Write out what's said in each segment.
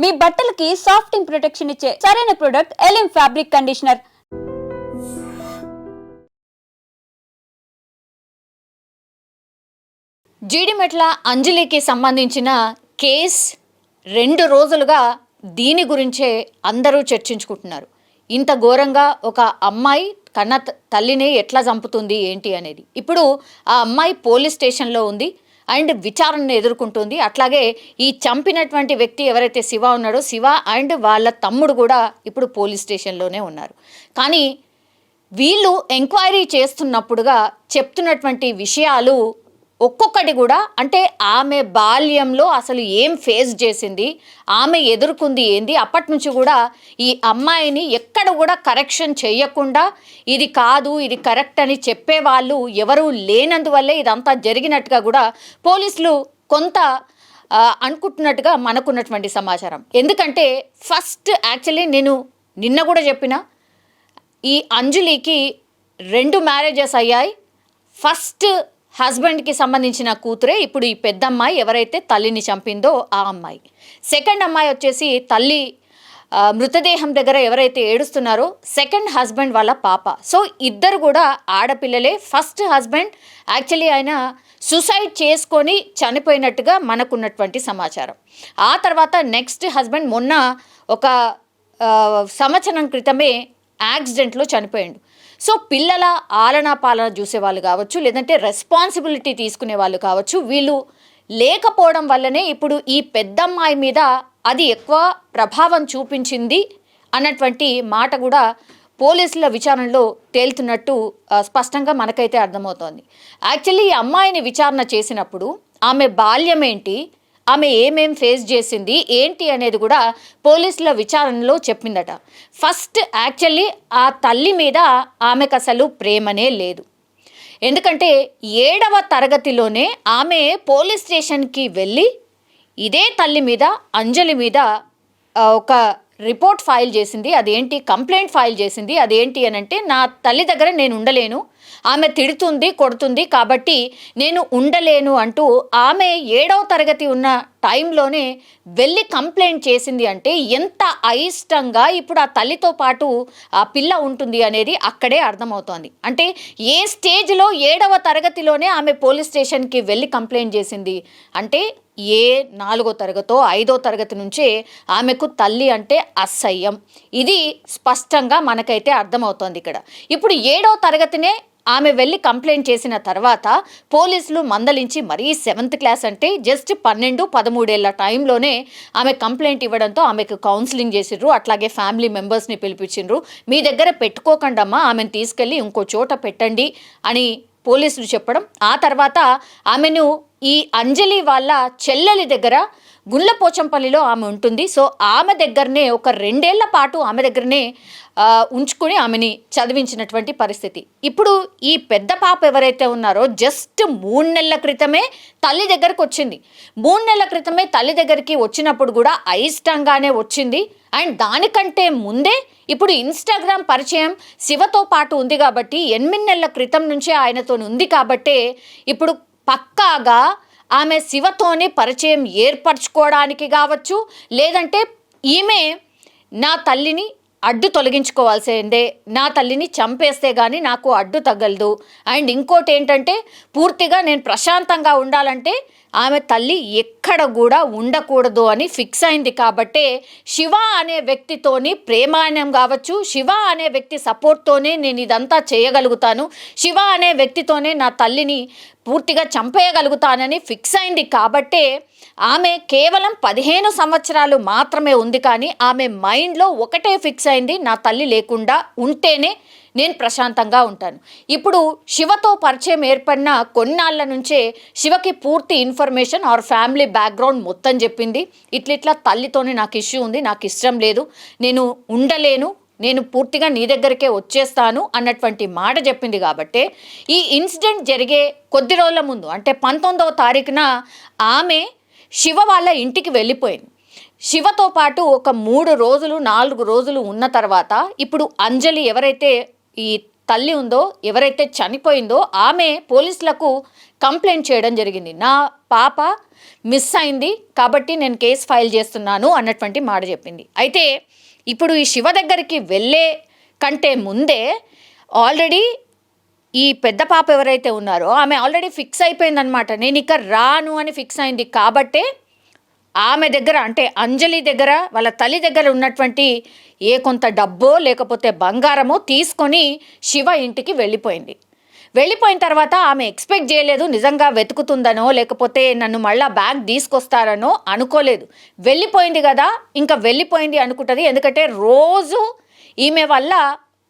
మీ బట్టలకి సాఫ్టింగ్ ప్రొటెక్షన్ ఇచ్చే సరైన ప్రొడక్ట్ ఎలిమ్ ఫ్యాబ్రిక్ కండిషనర్. జీడిమెట్ల అంజలికి సంబంధించిన కేస్ 2 రోజులుగా దీని గురించే అందరూ చర్చించుకుంటున్నారు. ఇంత ఘోరంగా ఒక అమ్మాయి కన్న తల్లిని ఎట్లా చంపుతుంది ఏంటి అనేది. ఇప్పుడు ఆ అమ్మాయి పోలీస్ స్టేషన్లో ఉంది అండ్ విచారణను ఎదుర్కొంటుంది. అట్లాగే ఈ చంపినటువంటి వ్యక్తి ఎవరైతే శివ ఉన్నాడో శివ అండ్ వాళ్ళ తమ్ముడు కూడా ఇప్పుడు పోలీస్ స్టేషన్లోనే ఉన్నారు. కానీ వీళ్ళు ఎంక్వైరీ చేస్తున్నప్పుడుగా చెప్తున్నటువంటి విషయాలు ఒక్కొక్కటి కూడా అంటే ఆమె బాల్యంలో అసలు ఏం ఫేస్ చేసింది, ఆమె ఎదుర్కొంది ఏంది, అప్పటి నుంచి కూడా ఈ అమ్మాయిని ఎక్కడ కూడా కరెక్షన్ చేయకుండా ఇది కాదు ఇది కరెక్ట్ అని చెప్పేవాళ్ళు ఎవరూ లేనందువల్లే ఇదంతా జరిగినట్టుగా కూడా పోలీసులు కొంత అనుకుంటున్నట్టుగా మనకున్నటువంటి సమాచారం. ఎందుకంటే ఫస్ట్ యాక్చువల్లీ నేను నిన్న కూడా చెప్పిన ఈ అంజలికి 2 మ్యారేజెస్ అయ్యాయి. ఫస్ట్ హస్బెండ్కి సంబంధించిన కూతురే ఇప్పుడు ఈ పెద్ద అమ్మాయి ఎవరైతే తల్లిని చంపిందో ఆ అమ్మాయి. సెకండ్ అమ్మాయి వచ్చేసి తల్లి మృతదేహం దగ్గర ఎవరైతే ఏడుస్తున్నారో సెకండ్ హస్బెండ్ వాళ్ళ పాప. సో ఇద్దరు కూడా ఆడపిల్లలే. ఫస్ట్ హస్బెండ్ యాక్చువల్లీ ఆయన సూసైడ్ చేసుకొని చనిపోయినట్టుగా మనకున్నటువంటి సమాచారం. ఆ తర్వాత నెక్స్ట్ హస్బెండ్ మొన్న ఒక సంవత్సరం క్రితమే యాక్సిడెంట్లో చనిపోయాడు. సో పిల్లల ఆలనా పాలన చూసేవాళ్ళు కావచ్చు, లేదంటే రెస్పాన్సిబిలిటీ తీసుకునే వాళ్ళు కావచ్చు, వీళ్ళు లేకపోవడం వల్లనే ఇప్పుడు ఈ పెద్దమ్మాయి మీద అది ఎక్కువ ప్రభావం చూపించింది అన్నటువంటి మాట కూడా పోలీసుల విచారణలో తేలుతున్నట్టు స్పష్టంగా మనకైతే అర్థమవుతోంది. యాక్చువల్లీ ఈ అమ్మాయిని విచారణ చేసినప్పుడు ఆమె బాల్యం ఏంటి, ఆమె ఏమేం ఫేస్ చేసింది ఏంటి అనేది కూడా పోలీసుల విచారణలో చెప్పిందట. ఫస్ట్ యాక్చువల్లీ ఆ తల్లి మీద ఆమెకు అసలు ప్రేమనే లేదు. ఎందుకంటే 7వ తరగతిలోనే ఆమె పోలీస్ స్టేషన్కి వెళ్ళి ఇదే తల్లి మీద అంజలి మీద ఒక రిపోర్ట్ ఫైల్ చేసింది. అదేంటి కంప్లైంట్ ఫైల్ చేసింది. అదేంటి అని అంటే నా తల్లి దగ్గర నేను ఉండలేను, ఆమె తిడుతుంది కొడుతుంది కాబట్టి నేను ఉండలేను అంటూ ఆమె 7వ తరగతి ఉన్న టైంలోనే వెళ్ళి కంప్లైంట్ చేసింది. అంటే ఎంత అయిష్టంగా ఇప్పుడు ఆ తల్లితో పాటు ఆ పిల్ల ఉంటుంది అనేది అక్కడే అర్థమవుతోంది. అంటే ఏ స్టేజ్లో 7వ తరగతిలోనే ఆమె పోలీస్ స్టేషన్కి వెళ్ళి కంప్లైంట్ చేసింది అంటే ఏ 4వ తరగతో 5వ తరగతి నుంచే ఆమెకు తల్లి అంటే అసహ్యం. ఇది స్పష్టంగా మనకైతే అర్థమవుతోంది ఇక్కడ. ఇప్పుడు 7వ తరగతినే ఆమె వెళ్ళి కంప్లైంట్ చేసిన తర్వాత పోలీసులు మందలించి మరీ 7th క్లాస్ అంటే జస్ట్ 12-13 ఏళ్ల టైంలోనే ఆమె కంప్లైంట్ ఇవ్వడంతో ఆమెకు కౌన్సిలింగ్ చేసిర్రు. అట్లాగే ఫ్యామిలీ మెంబర్స్ని పిలిపించిండ్రు. మీ దగ్గర పెట్టుకోకండమ్మా, ఆమెను తీసుకెళ్ళి ఇంకో చోట పెట్టండి అని పోలీసులు చెప్పడం. ఆ తర్వాత ఆమెను ఈ అంజలి వాళ్ళ చెల్లెలి దగ్గర గుండ్లపోచంపల్లిలో ఆమె ఉంటుంది. సో ఆమె దగ్గరనే ఒక 2 ఏళ్ల పాటు ఆమె దగ్గరనే ఉంచుకొని ఆమెని చదివించినటువంటి పరిస్థితి. ఇప్పుడు ఈ పెద్ద పాప ఎవరైతే ఉన్నారో జస్ట్ 3 నెలల క్రితమే తల్లి దగ్గరకు వచ్చింది. 3 నెలల క్రితమే తల్లి దగ్గరికి వచ్చినప్పుడు కూడా అయిష్టంగానే వచ్చింది. అండ్ దానికంటే ముందే ఇప్పుడు ఇన్స్టాగ్రామ్ పరిచయం శివతో పాటు ఉంది కాబట్టి 8 నెలల క్రితం నుంచే ఆయనతో ఉంది కాబట్టే ఇప్పుడు పక్కాగా ఆమె శివతోనే పరిచయం ఏర్పరచుకోవడానికి కావచ్చు, లేదంటే ఈమె నా తల్లిని అడ్డు తొలగించుకోవాల్సిందే, నా తల్లిని చంపేస్తే కానీ నాకు అడ్డు తగలదు. అండ్ ఇంకోటి ఏంటంటే పూర్తిగా నేను ప్రశాంతంగా ఉండాలంటే ఆమె తల్లి ఎక్కడ కూడా ఉండకూడదు అని ఫిక్స్ అయింది. కాబట్టే శివ అనే వ్యక్తితోని ప్రేమాయణం కావచ్చు, శివ అనే వ్యక్తి సపోర్ట్తోనే నేను ఇదంతా చేయగలుగుతాను, శివ అనే వ్యక్తితోనే నా తల్లిని పూర్తిగా చంపేయగలుగుతానని ఫిక్స్ అయింది. కాబట్టే ఆమె కేవలం 15 సంవత్సరాలు మాత్రమే ఉంది, కానీ ఆమె మైండ్లో ఒకటే ఫిక్స్ అయింది, నా తల్లి లేకుండా ఉంటేనే నేను ప్రశాంతంగా ఉంటాను. ఇప్పుడు శివతో పరిచయం ఏర్పడిన కొన్నాళ్ళ నుంచే శివకి పూర్తి ఇన్ఫర్మేషన్ ఆర్ ఫ్యామిలీ బ్యాక్గ్రౌండ్ మొత్తం చెప్పింది. ఇట్లా తల్లితోనే నాకు ఇష్యూ ఉంది, నాకు ఇష్టం లేదు, నేను ఉండలేను, నేను పూర్తిగా నీ దగ్గరికే వచ్చేస్తాను అన్నటువంటి మాట చెప్పింది. కాబట్టి ఈ ఇన్సిడెంట్ జరిగే కొద్ది రోజుల ముందు అంటే 19వ తారీఖున ఆమె శివ వాళ్ళ ఇంటికి వెళ్ళిపోయింది. శివతో పాటు ఒక 3 రోజులు 4 రోజులు ఉన్న తర్వాత ఇప్పుడు అంజలి ఎవరైతే ఈ తల్లి ఉందో, ఎవరైతే చనిపోయిందో ఆమె పోలీసులకు కంప్లైంట్ చేయడం జరిగింది. నా పాప మిస్ అయింది కాబట్టి నేను కేసు ఫైల్ చేస్తున్నాను అన్నటువంటి మాట చెప్పింది. అయితే ఇప్పుడు ఈ శివ దగ్గరికి వెళ్ళే కంటే ముందే ఆల్రెడీ ఈ పెద్ద పాప ఎవరైతే ఉన్నారో ఆమె ఆల్రెడీ ఫిక్స్ అయిపోయిందనమాట. నేను ఇక రాను అని ఫిక్స్ అయింది కాబట్టే ఆమె దగ్గర, అంటే అంజలి దగ్గర, వాళ్ళ తల్లి దగ్గర ఉన్నటువంటి ఏ కొంత డబ్బో లేకపోతే బంగారమో తీసుకొని శివ ఇంటికి వెళ్ళిపోయింది. వెళ్ళిపోయిన తర్వాత ఆమె ఎక్స్పెక్ట్ చేయలేదు నిజంగా వెతుకుతుందనో లేకపోతే నన్ను మళ్ళా బ్యాగ్ తీసుకొస్తారనో అనుకోలేదు. వెళ్ళిపోయింది కదా, ఇంకా వెళ్ళిపోయింది అనుకుంటుంది. ఎందుకంటే రోజు ఈమె వల్ల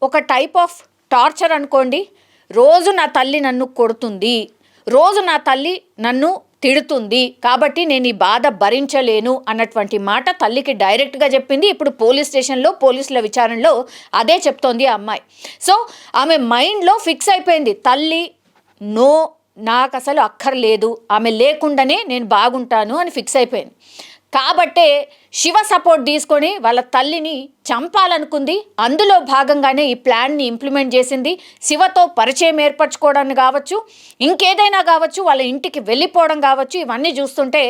ఒక టైప్ ఆఫ్ టార్చర్ అనుకోండి. రోజు నా తల్లి నన్ను కొడుతుంది, రోజు నా తల్లి నన్ను తిడుతుంది, కాబట్టి నేను ఈ బాధ భరించలేను అన్నటువంటి మాట తల్లికి డైరెక్ట్గా చెప్పింది. ఇప్పుడు పోలీస్ స్టేషన్లో పోలీసుల విచారణలో అదే చెప్తోంది ఆ అమ్మాయి. సో ఆమె మైండ్లో ఫిక్స్ అయిపోయింది, తల్లి నో, నాకు అసలు అక్కర్లేదు, ఆమె లేకుండానే నేను బాగుంటాను అని ఫిక్స్ అయిపోయింది. కాబట్టే శివ సపోర్ట్ తీసుకొని వాళ్ళ తల్లిని చంపాలనుకుంది. అందులో భాగంగానే ఈ ప్లాన్ని ఇంప్లిమెంట్ చేసింది. శివతో పరిచయం ఏర్పరచుకోవడానికి కావచ్చు, ఇంకేదైనా కావచ్చు, వాళ్ళ ఇంటికి వెళ్ళిపోవడం కావచ్చు, ఇవన్నీ చూస్తుంటే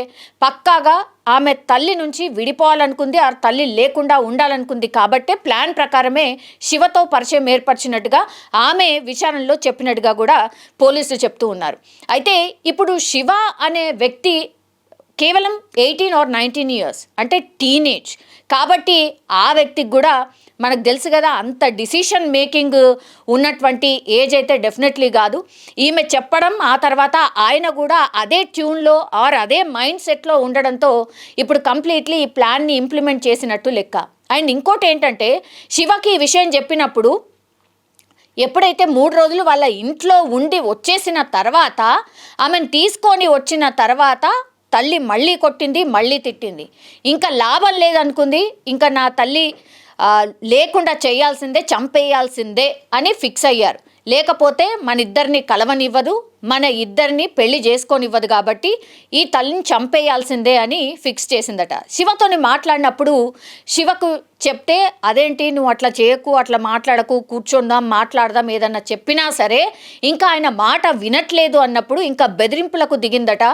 పక్కాగా ఆమె తల్లి నుంచి విడిపోవాలనుకుంది, ఆ తల్లి లేకుండా ఉండాలనుకుంది. కాబట్టే ప్లాన్ ప్రకారమే శివతో పరిచయం ఏర్పరిచినట్టుగా ఆమె విచారణలో చెప్పినట్టుగా కూడా పోలీసులు చెప్తూ ఉన్నారు. అయితే ఇప్పుడు శివ అనే వ్యక్తి కేవలం 18 or 19 years, అంటే టీనేజ్. కాబట్టి ఆ వ్యక్తికి కూడా మనకు తెలుసు కదా, అంత డిసిషన్ మేకింగ్ ఉన్నటువంటి ఏజ్ అయితే డెఫినెట్లీ కాదు. ఈమె చెప్పడం, ఆ తర్వాత ఆయన కూడా అదే ట్యూన్లో ఆర్ అదే మైండ్ సెట్లో ఉండడంతో ఇప్పుడు కంప్లీట్లీ ఈ ప్లాన్ని ఇంప్లిమెంట్ చేసినట్టు లెక్క. అండ్ ఇంకోటి ఏంటంటే, శివకి ఈ విషయం చెప్పినప్పుడు ఎప్పుడైతే 3 రోజులు వాళ్ళ ఇంట్లో ఉండి వచ్చేసిన తర్వాత, ఆమెను తీసుకొని వచ్చిన తర్వాత తల్లి మళ్ళీ కొట్టింది, మళ్ళీ తిట్టింది. ఇంకా లాభం లేదనుకుంది, ఇంకా నా తల్లి లేకుండా చేయాల్సిందే, చంపేయాల్సిందే అని ఫిక్స్ అయ్యారు. లేకపోతే మన ఇద్దరిని కలవనివ్వదు, మన ఇద్దరిని పెళ్లి చేసుకోనివ్వదు, కాబట్టి ఈ తల్లిని చంపేయాల్సిందే అని ఫిక్స్ చేసిందట. శివతోని మాట్లాడినప్పుడు శివకు చెప్తే, అదేంటి నువ్వు అట్లా చేయకు, అట్లా మాట్లాడకు, కూర్చుందాం, మాట్లాడదాం, ఏదన్నా చెప్పినా సరే ఇంకా ఆయన మాట వినట్లేదు అన్నప్పుడు ఇంకా బెదిరింపులకు దిగిందట.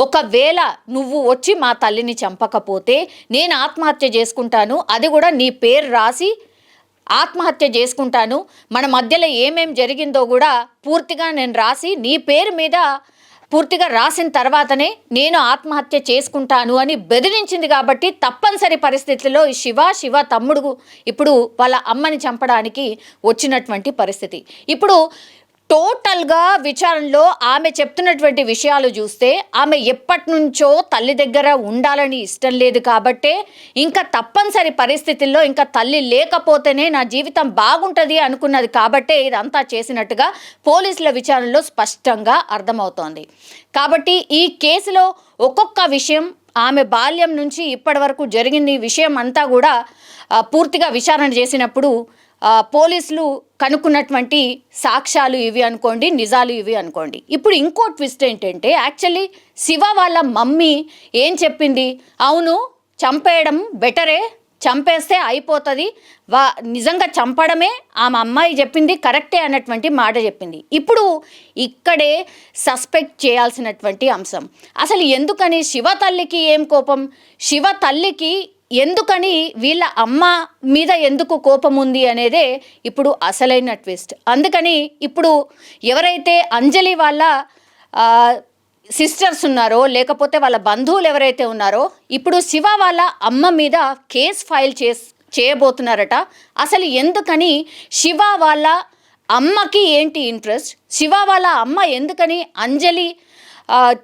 ఒకవేళ నువ్వు వచ్చి మా తల్లిని చంపకపోతే నేను ఆత్మహత్య చేసుకుంటాను, అది కూడా నీ పేరు రాసి ఆత్మహత్య చేసుకుంటాను, మన మధ్యలో ఏమేం జరిగిందో కూడా పూర్తిగా నేను రాసి నీ పేరు మీద పూర్తిగా రాసిన తర్వాతనే నేను ఆత్మహత్య చేసుకుంటాను అని బెదిరించింది. కాబట్టి తప్పనిసరి పరిస్థితుల్లో ఈ శివ తమ్ముడు ఇప్పుడు వాళ్ళ అమ్మని చంపడానికి వచ్చినటువంటి పరిస్థితి. ఇప్పుడు టోటల్గా విచారణలో ఆమె చెప్తున్నటువంటి విషయాలు చూస్తే ఆమె ఎప్పటి నుంచో తల్లి దగ్గర ఉండాలని ఇష్టం లేదు కాబట్టే ఇంకా తప్పనిసరి పరిస్థితుల్లో ఇంకా తల్లి లేకపోతేనే నా జీవితం బాగుంటుంది అనుకున్నది కాబట్టే ఇదంతా చేసినట్టుగా పోలీసుల విచారణలో స్పష్టంగా అర్థమవుతోంది. కాబట్టి ఈ కేసులో ఒక్కొక్క విషయం, ఆమె బాల్యం నుంచి ఇప్పటి వరకు జరిగిన ఈ విషయం అంతా కూడా పూర్తిగా విచారణ చేసినప్పుడు పోలీసులు కనుక్కున్నటువంటి సాక్ష్యాలు ఇవి అనుకోండి, నిజాలు ఇవి అనుకోండి. ఇప్పుడు ఇంకో ట్విస్ట్ ఏంటంటే, యాక్చువల్లీ శివ వాళ్ళ మమ్మీ ఏం చెప్పింది, అవును చంపేయడం బెటరే, చంపేస్తే అయిపోతుంది, నిజంగా చంపడమే ఆమె అమ్మాయి చెప్పింది కరెక్టే అన్నటువంటి మాట చెప్పింది. ఇప్పుడు ఇక్కడే సస్పెక్ట్ చేయాల్సినటువంటి అంశం, అసలు ఎందుకని శివ తల్లికి ఏం కోపం, శివ తల్లికి ఎందుకని వీళ్ళ అమ్మ మీద ఎందుకు కోపం ఉంది అనేదే ఇప్పుడు అసలైన ట్విస్ట్. అందుకని ఇప్పుడు ఎవరైతే అంజలి వాళ్ళ సిస్టర్స్ ఉన్నారో లేకపోతే వాళ్ళ బంధువులు ఎవరైతే ఉన్నారో ఇప్పుడు శివ వాళ్ళ అమ్మ మీద కేసు ఫైల్ చేయబోతున్నారట. అసలు ఎందుకని శివ వాళ్ళ అమ్మకి ఏంటి ఇంట్రెస్ట్, శివ వాళ్ళ అమ్మ ఎందుకని అంజలి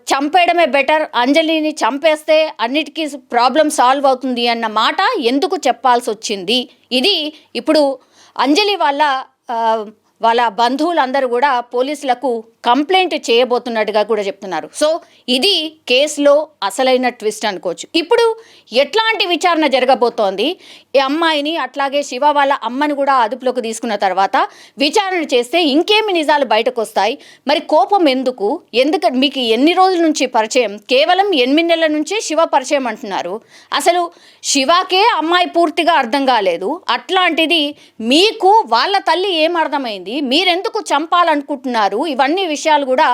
చంపేయడమే బెటర్, అంజలిని చంపేస్తే అన్నిటికీ ప్రాబ్లం సాల్వ్ అవుతుంది అన్న మాట ఎందుకు చెప్పాల్సి వచ్చింది, ఇది ఇప్పుడు అంజలి వాళ్ళ బంధువులందరూ కూడా పోలీసులకు కంప్లైంట్ చేయబోతున్నట్టుగా కూడా చెప్తున్నారు. సో ఇది కేసులో అసలైన ట్విస్ట్ అనుకోవచ్చు. ఇప్పుడు ఎట్లాంటి విచారణ జరగబోతోంది, ఈ అమ్మాయిని అట్లాగే శివ వాళ్ళ అమ్మని కూడా అదుపులోకి తీసుకున్న తర్వాత విచారణ చేస్తే ఇంకేమి నిజాలు బయటకు వస్తాయి, మరి కోపం ఎందుకు, మీకు ఎన్ని రోజుల నుంచి పరిచయం, కేవలం 8 నెలల నుంచే శివ పరిచయం అంటున్నారు, అసలు శివకే అమ్మాయి పూర్తిగా అర్థం కాలేదు, అట్లాంటిది మీకు వాళ్ళ తల్లి ఏం అర్థమైంది, ఏమైంది, మీరెందుకు చంపాలనుకుంటున్నారు, ఇవన్నీ విషయాలు కూడా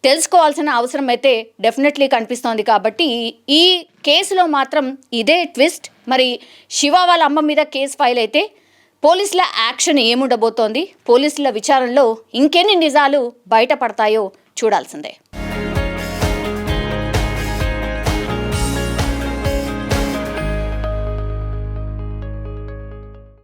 తెలుసుకోవాల్సిన అవసరం అయితే డెఫినెట్లీ కనిపిస్తోంది. కాబట్టి ఈ కేసులో మాత్రం ఇదే ట్విస్ట్. మరి శివ వాళ్ళ అమ్మ మీద కేసు ఫైల్ అయితే పోలీసుల యాక్షన్ ఏముండబోతోంది, పోలీసుల విచారణలో ఇంకెన్ని నిజాలు బయటపడతాయో చూడాల్సిందే.